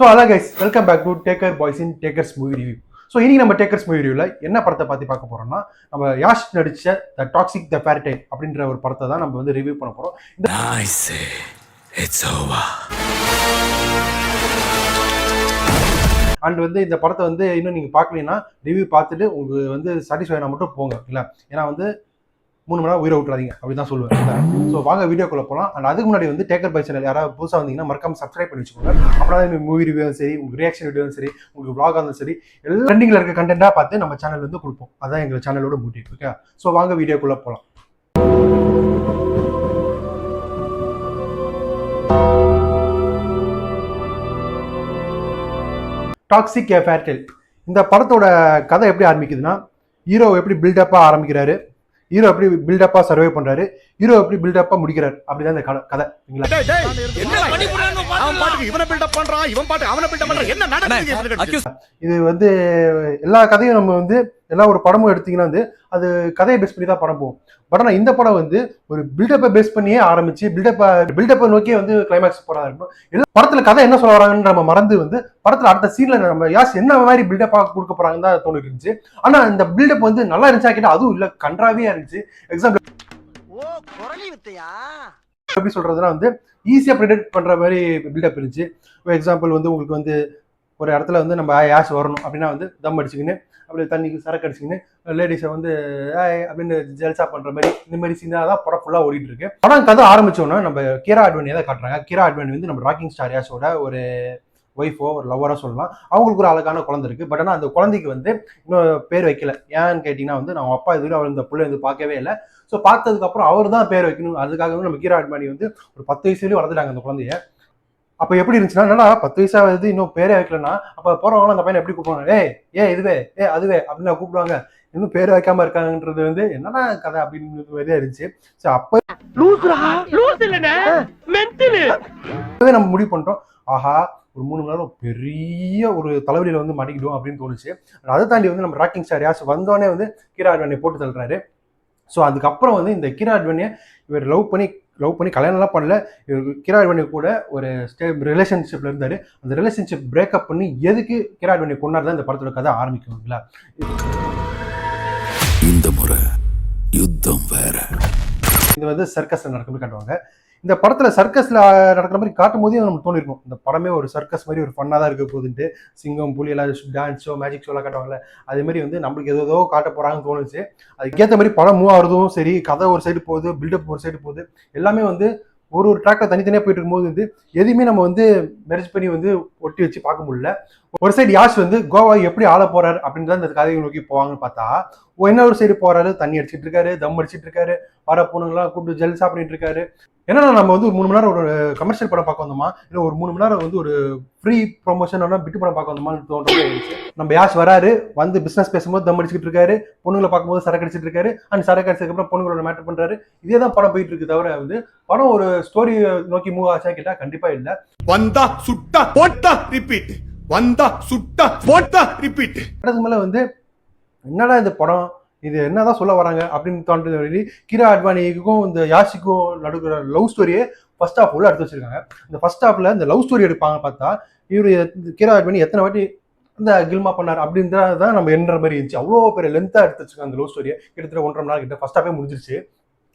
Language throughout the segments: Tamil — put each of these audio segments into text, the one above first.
ஸோ அதான் guys, welcome back to taker boys in takers movie review. So இன்னைக்கு நம்ம டேக்கர்ஸ் மூவி ரிவ்யூவில் என்ன படத்தை பற்றி பார்க்க போறோம்னா, நம்ம யாஷ் நடிச்ச the Toxic the fairy tale அப்படின்ற ஒரு படத்தை தான் நம்ம வந்து ரிவ்யூ பண்ண போறோம். அண்ட் வந்து இந்த படத்தை வந்து இன்னும் நீங்க பார்க்கலன்னா ரிவ்யூ பார்த்துட்டு உங்களுக்கு வந்து சாட்டிஸ்ஃபை ஆனா மட்டும் போங்க, இல்லை ஏன்னா வந்து 3 மணி நேரம் உயிரை விட்டுறாதீங்க அப்படின்னு தான் சொல்லுவேன். ஸோ வாங்க வீடியோக்குள்ள போகலாம். அண்ட் அதுக்கு முன்னாடி வந்து டேக்கர் பை சேனல் யாராவது புதுசாக வந்தீங்கன்னா மறக்காம சப்ஸ்கிரைப் பண்ணி வச்சுக்கோங்க. அப்படின்னா மூவி ரிவ்யூவும் சரி, உங்களுக்கு ரியாக்ஷன் வீடியோவும் சரி, உங்களுக்கு vlog இருந்தாலும் சரி, எல்லாம் ட்ரெண்டிங்கில் இருக்க கண்டென்ட்டாக பார்த்து நம்ம சேனல் வந்து கொடுப்போம். அதான் எங்கள் சேனலோட மோட்டிவ். ஓகே, ஸோ வாங்க வீடியோக்குள்ள போகலாம். டாக்ஸிக் எ ஃபேரி டைல். இந்த படத்தோட கதை எப்படி ஆரம்பிக்குதுன்னா, ஹீரோ எப்படி பில்டப்பாக ஆரம்பிக்கிறாரு, ஹீரோ எப்படி பில்டப்பா சர்வே பண்றாரு, ஹீரோ எப்படி பில்டப்பா முடிக்கிறாரு, அப்படிதான் இந்த கதை. இது வந்து எல்லா கதையும் நம்ம வந்து எல்லா ஒரு படமும் எடுத்தீங்கன்னா வந்து அது கதையை பேஸ் பண்ணி தான் படம் போகும். பட் ஆனால் இந்த படம் வந்து ஒரு பில்டப்பை பேஸ் பண்ணியே ஆரம்பிச்சு பில்டப்பை நோக்கியே வந்து கிளைமேக்ஸ் போறதா இருக்கணும். எல்லா படத்துல கதை என்ன சொல்ல வராங்கன்னு நம்ம மறந்து வந்து படத்துல அடுத்த சீன்ல நம்ம யாஸ் என்ன மாதிரி பில்டப்பா கொடுக்க போறாங்கன்னு தான் தோணு இருந்துச்சு. ஆனா இந்த பில்டப் வந்து நல்லா இருந்துச்சா கேட்டா அதுவும் இல்ல, கன்றாவியா இருந்துச்சு. எக்ஸாம்பிள் எப்படி சொல்றதுன்னா வந்து ஈஸியா ப்ரெடிக்ட் பண்ற மாதிரி பில்டப் இருந்துச்சு. எக்ஸாம்பிள் வந்து உங்களுக்கு வந்து ஒரு இடத்துல வந்து நம்ம யாஷ் வரணும் அப்படின்னா வந்து தம் அடிச்சுக்கின்னு அப்படியே தண்ணிக்கு சரக்கு அடிச்சுக்கின்னு லேடிஸை வந்து அப்படின்னு ஜெல்சா பண்ற மாதிரி இந்த மாதிரி சீனா தான் படம் ஃபுல்லா ஓடிட்டு இருக்கு. படம் கதை ஆரம்பிச்சோன்னா நம்ம கீரா அட்வானியை தான் காட்டுறாங்க. கீரா அட்வானி வந்து நம்ம ராக்கிங் ஸ்டார் யாஷோட ஒரு ஒய்ஃபோ ஒரு லவ்வரோ சொல்லலாம். அவங்களுக்கு ஒரு அழகான குழந்தை இருக்கு. பட் ஆனால் அந்த குழந்தைக்கு வந்து இன்னும் பேர் வைக்கல. ஏன்னு கேட்டீங்கன்னா வந்து நம்ம அப்பா இதுவரை அவர் இந்த பிள்ளை வந்து பார்க்கவே இல்லை. ஸோ பார்த்ததுக்கு அப்புறம் அவர் தான் பேர் வைக்கணும். அதுக்காக நம்ம கீரா அட்வானி வந்து ஒரு 10 வயசுலயும் வளர்த்துட்டாங்க அந்த குழந்தைய. அப்ப எப்படி இருந்துச்சுன்னா, என்னன்னா 10 வயசா வந்து இன்னும் பேரே வைக்கலன்னா அப்ப போறவங்க அந்த பையனை எப்படி கூப்பிடுவாங்க, இதுவே அதுவே அப்படின்னு அதுவே இன்னும் பேர் வைக்காம இருக்காங்கன்றது வந்து என்னன்னா கதை அப்படின்னு இருந்துச்சு. ஸோ அப்பவே நம்ம முடிவு பண்ணிட்டோம், ஆஹா ஒரு 3 மணி நேரம் பெரிய ஒரு தலைவலியில வந்து மாட்டிக்கிட்டோம் அப்படின்னு தோணுச்சு. அதை தாண்டி வந்து நம்ம ராக்கிங் ஸ்டார் யாஸ் வந்தோடனே வந்து கீரா அட்வானியை போட்டு தள்ளுறாரு. ஸோ அதுக்கப்புறம் வந்து இந்த கீரா அட்வானியை இவர் லவ் பண்ணி கல்யாணம்லாம் பண்ணல. கீரா அட்வானி கூட ஒரு ரிலேஷன்ஷிப்ல இருந்தாரு. அந்த ரிலேஷன்ஷிப் பிரேக்கப் பண்ணி எதுக்கு கீரா அட்வானி கொண்டாரு தான் இந்த படத்தோட கதை ஆரம்பிக்குங்களா. இந்த முறை யுத்தம் வேற. இது வந்து சர்க்கஸ்ல நடக்கிற மாதிரி காட்டுவாங்க. இந்த படத்துல சர்க்கஸ்ல நடக்கிற மாதிரி காட்டும் போதே நமக்கு தோணிருக்கும் இந்த படமே ஒரு சர்க்கஸ் மாதிரி ஒரு ஃபன்னா தான் இருக்க போகுதுன்ட்டு. சிங்கம் புலி எல்லாம் டான்ஸ் ஷோ மேஜிக் ஷோ எல்லாம் காட்டுவாங்கல்ல, அதே மாதிரி வந்து நம்மளுக்கு ஏதோ காட்ட போறாங்கன்னு தோணுச்சு. அதுக்கேற்ற மாதிரி படம் மூவ் ஆகுறதும் சரி, கதை ஒரு சைடு போகுது, பில்டப் ஒரு சைடு போகுது, எல்லாமே வந்து ஒரு ட்ராக்ல தனித்தனியா போயிட்டு இருக்கும்போது வந்து எதுவுமே நம்ம வந்து மெர்ஜ் பண்ணி வந்து ஒட்டி வச்சு பார்க்க முடியல. ஒரு சைடு யாஷ் வந்து கோவா எப்படி ஆள போறாரு அப்படின்னு தான் இந்த கதையை நோக்கி போவாங்கன்னு பார்த்தா, என்ன ஒரு சைடு போறாரு, தண்ணி அடிச்சிட்டு இருக்காரு, தம் அடிச்சிட்டு இருக்காரு, வர பொண்ணுங்களாம் கூப்பிட்டு ஜெல்சா பண்ணிட்டு இருக்காரு. ஏன்னா நம்ம வந்து 3 மணி நேரம் ஒரு கமர்ஷியல் படம் பார்க்க வந்தோமா, இல்லை ஒரு 3 மணி நேரம் வந்து ஒரு ஃப்ரீ ப்ரொமோஷன் பிட்டு படம் பார்க்க வந்தோமான்னு தோன்ற இருந்துச்சு. நம்ம யாஷ் வராரு, வந்து பிசினஸ் பேசும்போது தம் அடிச்சுட்டு இருக்காரு, பொண்ணுங்களை பார்க்கும்போது சரக்கு அடிச்சிட்டு இருக்காரு, அண்ட் சரக்கு அடிச்சதுக்கு அப்புறம் பொண்ணுங்களோட மேட்டர் பண்றாரு. இதே தான் படம் போயிட்டு இருக்கு. தவிர வந்து படம் ஒரு ஸ்டோரி நோக்கி மூவ் ஆச்சா கேட்டா கண்டிப்பா இல்ல. வந்தா சுட்டா போட்டா ரிப்பீட், வந்தா சுட்டா போட்டா ரிப்பீட். அதுக்கு மேல வந்து என்னடா இந்த படம், இது என்னதான் சொல்ல வராங்க அப்படின்னு தோன்றது. கீரா அட்வானிக்கும் இந்த யாஷிக்கும் நடுக்கிற லவ் ஸ்டோரியே ஃபர்ஸ்ட் ஹாஃப் உள்ள எடுத்து வச்சிருக்காங்க. இந்த ஃபர்ஸ்ட் ஹாஃப்ல இந்த லவ் ஸ்டோரி எடுப்பாங்க பார்த்தா இவரு கீரா அட்வானி எத்தனை வாட்டி இந்த கில்மா பண்ணார் அப்படின்றதான் நம்ம என்ற மாதிரி இருந்துச்சு. அவ்வளோ பெரிய லென்த்தா எடுத்து வச்சிருக்காங்க அந்த லவ் ஸ்டோரியை. கிட்டத்தட்ட 1.5 மணி நேரம் கிட்ட ஃபர்ஸ்ட் ஹாஃபே முடிஞ்சிருச்சு.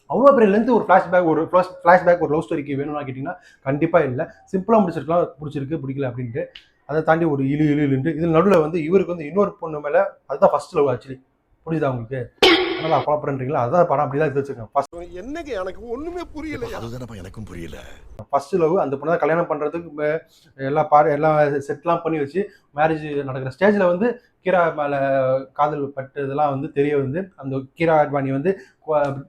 அவ்வளோ பெரிய லென்த் ஒரு ஃபிளாஷ்பேக் ஒரு லவ் ஸ்டோரிக்கு வேணும்னா கேட்டிங்கன்னா கண்டிப்பாக இல்லை. சிம்பிளாக முடிச்சிருக்கலாம், பிடிச்சிருக்கு பிடிக்கல அப்படின்ட்டு. அதை தாண்டி ஒரு இழுன்ட்டு இதில் நடுவில் வந்து இவருக்கு வந்து இன்னொரு பொண்ணு மேலே அதுதான் ஃபர்ஸ்ட் லவ் ஆக்சுவலி. புரியுதா உங்களுக்கு? அதனால ஃபாலோ பண்றீங்களா? அதான் படம் அப்படிதான் எடுத்து வச்சிருக்கேன். என்னங்க எனக்கு ஒண்ணுமே புரியல. அதுதானப்பா எனக்கும் புரியல. ஃபர்ஸ்ட் லவ் அந்த பொண்ணை கல்யாணம் பண்றதுக்கு எல்லாம் செட்லாம் பண்ணி வச்சு மேரேஜ் நடக்கிற ஸ்டேஜ்ல வந்து கீரா மேல காதல் பட்டதெல்லாம் வந்து தெரிய வந்து அந்த கீரா அட்வானி வந்து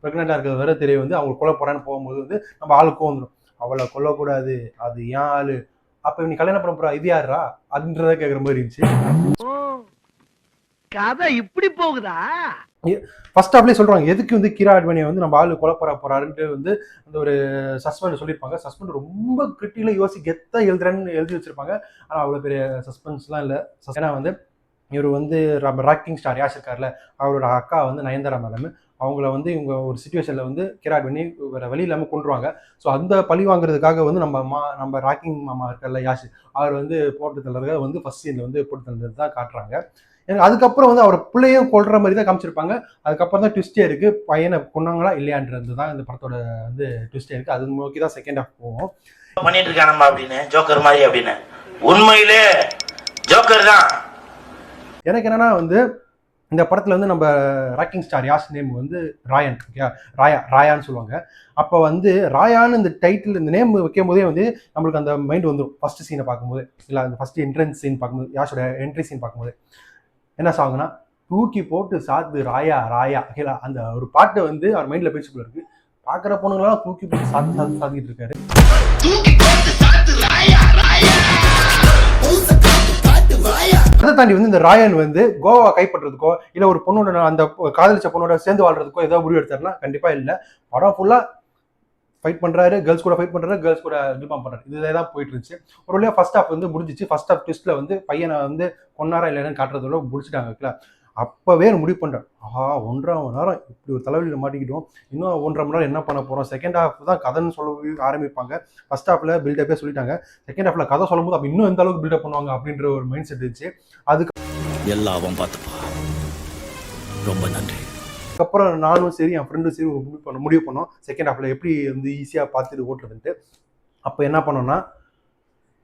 பிரெக்னெண்டா இருக்கிறது வரை தெரிய வந்து அவங்க கொல்ல போறான்னு போகும்போது வந்து நம்ம ஆளுக்கும் வந்துடும், அவளை கொல்லக்கூடாது, அது ஏன் ஆளு, அப்ப நீ கல்யாணம் பண்ண போறா, இது யாரா அப்படின்றத கேட்குற மாதிரி இருந்துச்சு. கதை இப்படி போகுதா? ஃபர்ஸ்ட் ஹாஃப்லயே சொல்றாங்க எதுக்கு வந்து கீரா அட்வானியை வந்து நம்ம ஆளு கொலை போறாருன்ட்டு வந்து அந்த ஒரு சஸ்பெண்ட் சொல்லியிருப்பாங்க. சஸ்பெண்ட் ரொம்ப கிரிட்டிக்கலா கெத்தா எழுதி வச்சிருப்பாங்க. ஆனா அவ்வளவு பெரிய சஸ்பென்ஸ்லாம் இல்லை. ஏன்னா வந்து இவர் வந்து ராக்கிங் ஸ்டார் யாஷ் இருக்கார்ல, அவரோட அக்கா வந்து நயன்தாரா மேடம், அவங்கள வந்து இவங்க ஒரு சுச்சுவேஷனில் வந்து கிராட் பண்ணி வேறு வழி இல்லாமல் கொண்டுருவாங்க. ஸோ அந்த பழி வாங்குறதுக்காக வந்து நம்ம ராக்கிங் மாமா இருக்கல யாஷ், அவர் வந்து போட்டு தள்ளுறத வந்து ஃபர்ஸ்ட் சீனில் வந்து போட்டு தள்ளுறது தான் காட்டுறாங்க. எனக்கு அதுக்கப்புறம் வந்து அவர் பிள்ளையும் கொள்ற மாதிரி தான் காமிச்சிருப்பாங்க. அதுக்கப்புறம் தான் ட்விஸ்டே இருக்கு, பையனை கொன்னாங்களா இல்லையான்றது தான் இந்த படத்தோட வந்து ட்விஸ்டே இருக்கு. அது நோக்கி தான் செகண்ட் ஹாஃப் போவோம். பண்ணிட்டு இருக்கானம்மா அப்படின்னு, ஜோக்கர் மாதிரி அப்படின்னு. உண்மையிலே ஜோக்கர் தான். எனக்கு என்னன்னா வந்து இந்த படத்துல வந்து நம்ம ராக்கிங் ஸ்டார் யாஷ் நேம் வந்து ராயன், ஓகே, ராயான்னு சொல்லுவாங்க. அப்போ வந்து ராயான்னு இந்த டைட்டில் இந்த நேம் வைக்கும் போதே வந்து நம்மளுக்கு அந்த மைண்ட் வந்துடும். ஃபர்ஸ்ட் சீனை பார்க்கும்போது, இல்லை அந்த ஃபர்ஸ்ட் என்ட்ரன்ஸ் சீன் பார்க்கும்போது, யாஷோட என்ட்ரி சீன் பார்க்கும்போது என்ன சாங்குனா, தூக்கி போட்டு சாத்து ராயா ராயா, ஓகேலா, அந்த ஒரு பாட்டு வந்து அவர் மைண்ட்ல பேசிக்குள்ள இருக்கு. பார்க்குற பொண்ணுங்களாம் தூக்கி போட்டு சாத்து சாத்திட்டு இருக்காரு. அதை தாண்டி வந்து இந்த ராயன் வந்து கோவா கைப்பற்றதுக்கோ இல்லை ஒரு பொண்ணோட அந்த காதலிச்ச பொண்ணோட சேர்ந்து வாழ்றதுக்கோ ஏதோ முடிவு எடுத்தாருன்னா கண்டிப்பா இல்லை. படம் ஃபுல்லா ஃபைட் பண்றாரு, கேர்ள்ஸ் கூட ஃபைட் பண்றாரு, கேர்ள்ஸ் கூட டிபாம் பண்றாரு, இதுல தான் போயிட்டு இருந்துச்சு. ஒரு வழியா ஃபர்ஸ்ட் ஹாஃப் வந்து முடிஞ்சிச்சு. ஃபர்ஸ்ட் ஹாஃப் ட்விஸ்ட்ல வந்து பையனை வந்து கொன்னாரா இல்லைன்னு காட்டுறதோட முடிச்சுட்டாங்க. அப்பவே முடிவு பண்றேன், ஆஹா 1.5 மணி நேரம் இப்படி ஒரு தலைவலியில மாட்டிக்கிட்டோம், இன்னும் 1.5 மணி நேரம் என்ன பண்ண போறோம். செகண்ட் ஹாஃப் தான் கதைன்னு சொல்ல ஆரம்பிப்பாங்க. ஃபர்ஸ்ட் ஹாஃப்ல பில்டப்பே சொல்லிட்டாங்க. செகண்ட் ஹாஃப்ல கதை சொல்லும் போது அப்ப இன்னும் எந்த அளவுக்கு பில்டப் பண்ணுவாங்க அப்படின்ற ஒரு மைண்ட் செட் இருந்துச்சு. அதுக்கு எல்லாம் பார்த்துப்பா, ரொம்ப நன்றி. அதுக்கப்புறம் நானும் சரி என் ஃப்ரெண்டும் சரி முடிவு பண்ணோம் செகண்ட் ஹாஃப்ல எப்படி வந்து ஈஸியாக பார்த்துட்டு ஓட்டுறதுன்ட்டு. அப்போ என்ன பண்ணோம்னா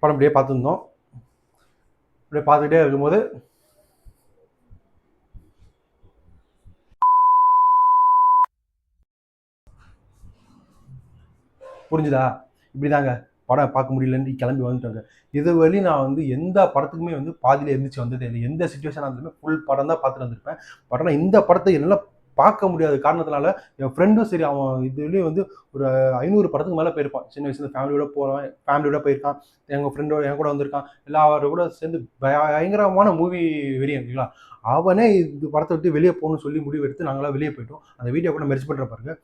படம் அப்படியே பார்த்துருந்தோம். அப்படியே பார்த்துக்கிட்டே இருக்கும்போது புரிஞ்சுதா, இப்படிதாங்க படம் பார்க்க முடியலன்னு கிளம்பி வந்துட்டாங்க. இது வழி நான் வந்து எந்த படத்துக்குமே வந்து பாதியில இருந்துச்சு வந்ததே இல்லை. எந்த சுச்சுவேஷனாக இருந்தாலுமே ஃபுல் படம் தான் பார்த்துட்டு வந்திருப்பேன். பட் இந்த படத்தை என்னால் பார்க்க முடியாத காரணத்தினால என் ஃப்ரெண்டும் சரி, அவன் இதுலேயும் வந்து ஒரு 500 படத்துக்கு மேலே போயிருப்பான். சின்ன வயசுல ஃபேமிலியோட போயிருக்கான். எங்கள் ஃப்ரெண்டோட என் கூட வந்திருக்கான். எல்லாரும் கூட சேர்ந்து பயங்கரமான மூவி வெறியங்களா. அவனே இந்த படத்தை விட்டு வெளியே போகணும்னு சொல்லி முடிவு எடுத்து நாங்களாம் வெளியே போயிட்டோம். அந்த வீடியோ கூட மெர்ஜ் பண்ணுற பாருங்க.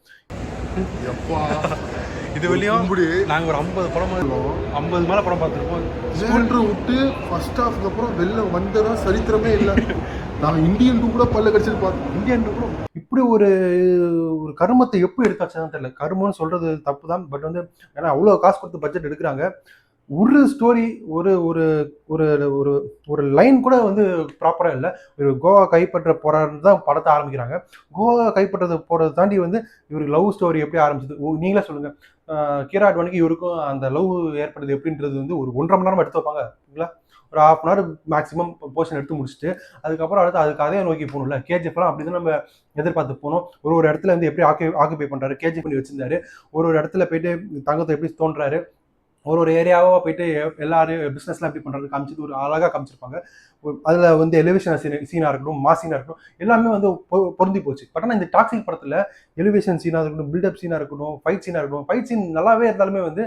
இது வெளியும் நாங்கள் ஒரு 50 படம் 50 மேலே படம் பார்த்துருப்போம். ஸ்கூல்ன்ற விட்டு ஃபர்ஸ்ட் ஹாஃப்க்கு அப்புறம் வெளில வந்ததான் சரித்திரமே இல்லை. நான் இந்தியன் டூ கூட பல்ல கடிச்சிட்டு பார்த்தேன். இந்தியன் டூ கூட இப்படி ஒரு கருமத்தை எப்படி எடுத்தாச்சுன்னு தெரியல. கருமன்னு சொல்றது தப்பு தான். பட் வந்து ஏன்னா அவ்வளோ காசு கொடுத்து பட்ஜெட் எடுக்கிறாங்க. ஒரு ஸ்டோரி ஒரு ஒரு ஒரு ஒரு ஒரு லைன் கூட வந்து ப்ராப்பராக இல்லை. ஒரு கோவா கைப்பற்ற போறான்னு தான் படத்தை ஆரம்பிக்கிறாங்க. கோவா கைப்பற்றது போறதை தாண்டி வந்து இவருக்கு லவ் ஸ்டோரி எப்படி ஆரம்பிச்சது நீங்களே சொல்லுங்க. கீரா அட்வானிக்கு இவருக்கும் அந்த லவ் ஏற்படுது எப்படின்றது வந்து ஒரு 1.5 மணி நேரம் எடுத்து வைப்பாங்க இல்லைங்களா. ஒரு 1/2 hour மேக்ஸிமம் போர்ஷன் எடுத்து முடிச்சுட்டு அதுக்கப்புறம் அதுக்கு அதே நோக்கி போகணும்ல. கேஜிஎஃப்லாம் அப்படி தான் நம்ம எதிர்பார்த்து போனோம். ஒரு இடத்துல வந்து எப்படி ஆக்குபை பண்ணுறாரு, கேஜிஎஃப் பண்ணி வச்சிருந்தாரு. ஒரு இடத்துல போயிட்டு தங்கத்தை எப்படி தோன்றாரு, ஒரு ஏரியாவாக போயிட்டு எல்லாரும் பிஸ்னஸ்லாம் எப்படி பண்ணுறது காமிச்சிட்டு ஒரு அழகாக காமிச்சிருப்பாங்க. அதில் வந்து எலிவேஷன் சீனாக இருக்கட்டும், மாஸ் சீனாக இருக்கட்டும், எல்லாமே வந்து பொருந்தி போச்சு. பட் ஆனால் இந்த டாக்ஸிக் படத்தில் எலிவேஷன் சீனாக இருக்கட்டும், பில்டப் சீனாக இருக்கட்டும், ஃபைட் சீனாக இருக்கட்டும், ஃபைட் சீன் நல்லாவே இருந்தாலுமே வந்து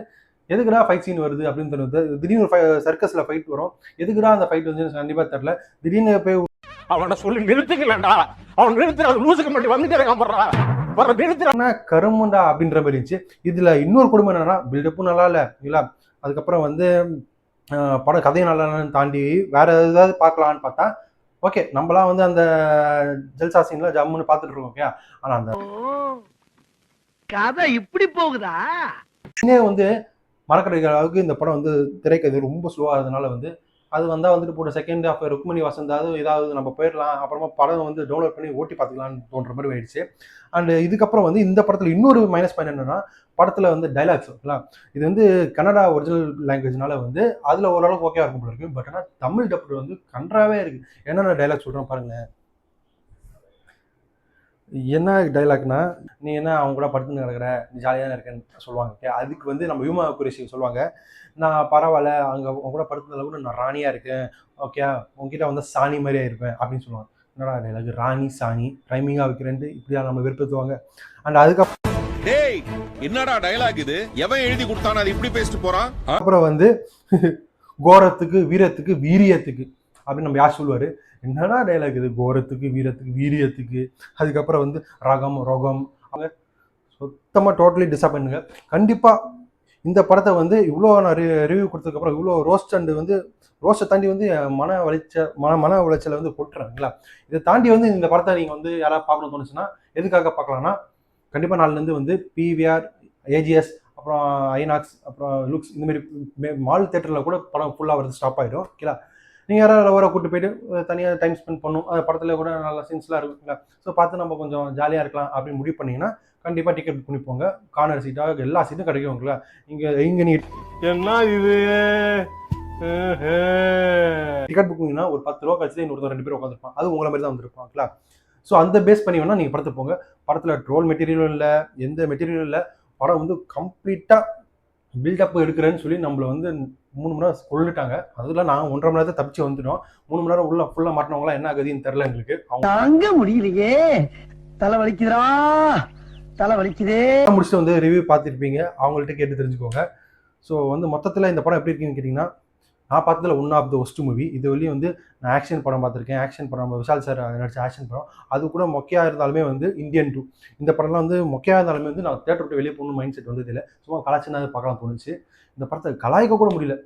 எதுக்குடா ஃபைட் சீன் வருது அப்படின்னு தோணுது. திடீர்னு ஒரு சர்க்கஸில் ஃபைட் வரும், எதுக்குடா அந்த ஃபைட் வந்து கண்டிப்பாக தெரில. திடீர்னு போய் அவனை சொல்லி நிறுத்துக்கலடா, அவன் நிறுத்துற லூசுக்கு மட்டும் வந்துட்டே இருக்கான் கருமுண்டா அப்படின்ற மாதிரி இருந்துச்சு. இதுல இன்னொரு குடும்பம் என்னன்னா பில்டப்பும் நல்லா இல்ல. அதுக்கப்புறம் வந்து படம் கதையும் நல்லா தாண்டி வேற ஏதாவது பார்க்கலான்னு பார்த்தா ஓகே நம்மளாம் வந்து அந்த ஜல்சா சீன்ல ஜம்முன்னு பார்த்துட்டு இருக்கோம். ஓகே, ஆனா அந்த கதை இப்படி போகுதா வந்து மறக்கடிக்கிற அளவுக்கு இந்த படம் வந்து திரைக்கதை ரொம்ப ஸ்லோவா இருந்ததுனால வந்து அது வந்தால் வந்துட்டு போட்ட செகண்ட் ஹாஃப் ருக்மணி வசந்தாவது ஏதாவது நம்ம போயிடலாம், அப்புறமா படம் வந்து டவுன்லோட் பண்ணி ஓட்டி பார்த்துக்கலான்னு தோன்ற மாதிரி ஆயிடுச்சு. அண்ட் இதுக்கப்புறம் வந்து இந்த படத்தில் இன்னொரு மைனஸ் பாயிண்ட் என்னன்னா படத்தில் வந்து டைலாக்ஸ் ஓகேங்களா. இது வந்து கன்னடா ஒரிஜினல் லாங்குவேஜ்னால வந்து அதில் ஓரளவுக்கு ஓகேவா இருக்கும் போல இருக்கு. பட் ஆனால் தமிழ் டப்பு வந்து கன்றாவே இருக்கு. என்னென்ன டைலாக் சொல்கிறோம் பாருங்களேன். என்ன டைலாக்னா, நீ என்ன அவங்க கூட படுத்துன்னு கிடக்குற, நீ ஜாலியாக இருக்கேன்னு சொல்லுவாங்க. ஓகே, அதுக்கு வந்து நம்ம யூமா குரேஷி சொல்லுவாங்க, நான் பரவாயில்ல அங்கே உங்க கூட படுத்துனதுல கூட நான் ராணியாக இருக்கேன், ஓகே உங்ககிட்ட வந்து சாணி மாதிரியே இருப்பேன் அப்படின்னு சொல்லுவாங்க. என்னடா டைலாக், ராணி சாணி ரைமிங்காக வைக்கிறேன்ட்டு இப்படியா நம்ம வெறுப்பேற்றுவாங்க. அண்ட் அதுக்கப்புறம் என்னடா டைலாக் இது, எவன் எழுதி கொடுத்தானே அது இப்படி பேசிட்டு போறான். அப்புறம் வந்து கோரத்துக்கு வீரத்துக்கு வீரியத்துக்கு அப்படின்னு நம்ம யார் சொல்லுவார். என்னடா டைலாக் இது, கோரத்துக்கு வீரத்துக்கு வீரியத்துக்கு. அதுக்கப்புறம் வந்து ரகம் ரோகம் அவங்க சுத்தமாக டோட்டலி டிசப்பாயின்ட்டுங்க. கண்டிப்பாக இந்த படத்தை வந்து இவ்வளோ நான் ரிவ்யூ கொடுத்ததுக்கப்புறம் இவ்வளோ ரோஸ்ட்டை தாண்டி வந்து மன உளைச்சலை வந்து போட்டுறாங்களா. இதை தாண்டி வந்து இந்த படத்தை நீங்கள் வந்து யாராவது பார்க்கணும்னு தோணுச்சுன்னா எதுக்காக பார்க்கலாம்னா, கண்டிப்பாக நாலுலேருந்து வந்து பிவிஆர், ஏஜிஎஸ், அப்புறம் ஐநாக்ஸ், அப்புறம் லுக்ஸ், இந்தமாரி மால் தேட்டரில் கூட படம் ஃபுல்லாக வந்து ஸ்டாப் ஆகிடும். ஓகேங்களா. நீங்கள் யாராவது லவரை கூப்பிட்டு போயிட்டு தனியாக டைம் ஸ்பெண்ட் பண்ணணும், அந்த படத்தில் கூட நல்ல சீன்ஸ்லாம் இருக்குங்களா. ஸோ பார்த்து நம்ம கொஞ்சம் ஜாலியாக இருக்கலாம் அப்படின்னு முடிவு பண்ணிங்கன்னா கண்டிப்பாக டிக்கெட் புக் பண்ணி போங்க. கார்னர் சீட்டாக எல்லா சீட்டும் கிடைக்குங்களா. இங்கே நீங்கள் என்ன இது டிக்கெட் புக் பண்ணிங்கன்னா ஒரு 10 ரூபா கழிச்சு இன்னொருத்தர் 2 பேர் உட்காந்துருப்பான். அது உங்களை மாதிரி தான் வந்திருப்பாங்களா. ஸோ அந்த பேஸ் பண்ணி வேணால் நீங்கள் படத்துக்கு போங்க. படத்தில் ட்ரோல் மெட்டீரியலும் இல்லை, எந்த மெட்டீரியலும் இல்லை. படம் வந்து கம்ப்ளீட்டாக பில்டப் எடுக்கிறேன்னு சொல்லி நம்மளை வந்து 3 மணி நேரம் கொள்ளுட்டாங்க. அதெல்லாம் நாங்கள் 1.5 மணி நேரத்தை தப்பிச்சு வந்துட்டோம். 3 மணி நேரம் ஃபுல்லாக மாட்டினவங்களாம் என்ன ஆகுதுன்னு தெரில எங்களுக்கு. தாங்க முடியலையே, தலை வலிக்குதுடா, தலை வலிக்குதே. முடிச்சுட்டு வந்து ரிவ்யூ பார்த்துருப்பீங்க, அவங்கள்ட்ட கேட்டு தெரிஞ்சுக்கோங்க. ஸோ வந்து மொத்தத்தில் இந்த படம் எப்படி இருக்குன்னு கேட்டிங்கன்னா, நான் பார்த்ததில் one of the worst movie. இது வரையும் வந்து நான் ஆக்ஷன் படம் பார்த்துருக்கேன். ஆக்ஷன் படம் விஷால் சார் நடிச்ச ஆக்ஷன் படம் அது கூட மொக்கையாக இருந்தாலுமே வந்து இந்தியன் 2 இந்த படம்லாம் வந்து மொக்கையாக இருந்தாலுமே வந்து நான் தேட்டர் விட்டு வெளியே போகணும்னு மைண்ட் செட் வந்ததில்லை. சும்மா கலாச்சினா பார்க்கலாம் தோணுச்சு. இந்த படத்தை கலாய்க்க கூட முடியல.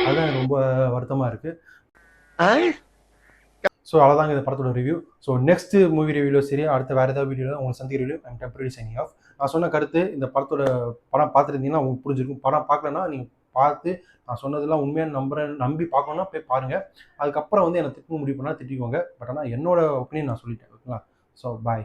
அதுதான் எனக்கு ரொம்ப வருத்தமாக இருக்குது. ஸோ அவ்வளோதாங்க இந்த படத்தோட ரிவ்யூ. ஸோ நெக்ஸ்ட் மூவி ரிவ்யூவில் சரி, அடுத்த வேறு ஏதாவது வீடியோவில் உங்களுக்கு சந்திக்கிற ஐம் டெம்பரரி சைனிங் ஆஃப். நான் சொன்ன கருத்து இந்த படத்தோட படம் பார்த்துருந்தீங்கன்னா உங்களுக்கு புரிஞ்சிருக்கும். படம் பார்க்கலன்னா நீங்கள் பார்த்து நான் சொன்னதெல்லாம் உண்மையாக நம்பி பார்க்கணுன்னா போய் பாருங்கள். அதுக்கப்புறம் வந்து என்னை திட்ட முடிவு பண்ணால் திட்டிக்கோங்க. பட் ஆனால் என்னோட ஒப்பீனியன் நான் சொல்லிட்டேன். ஓகேங்களா. So bye.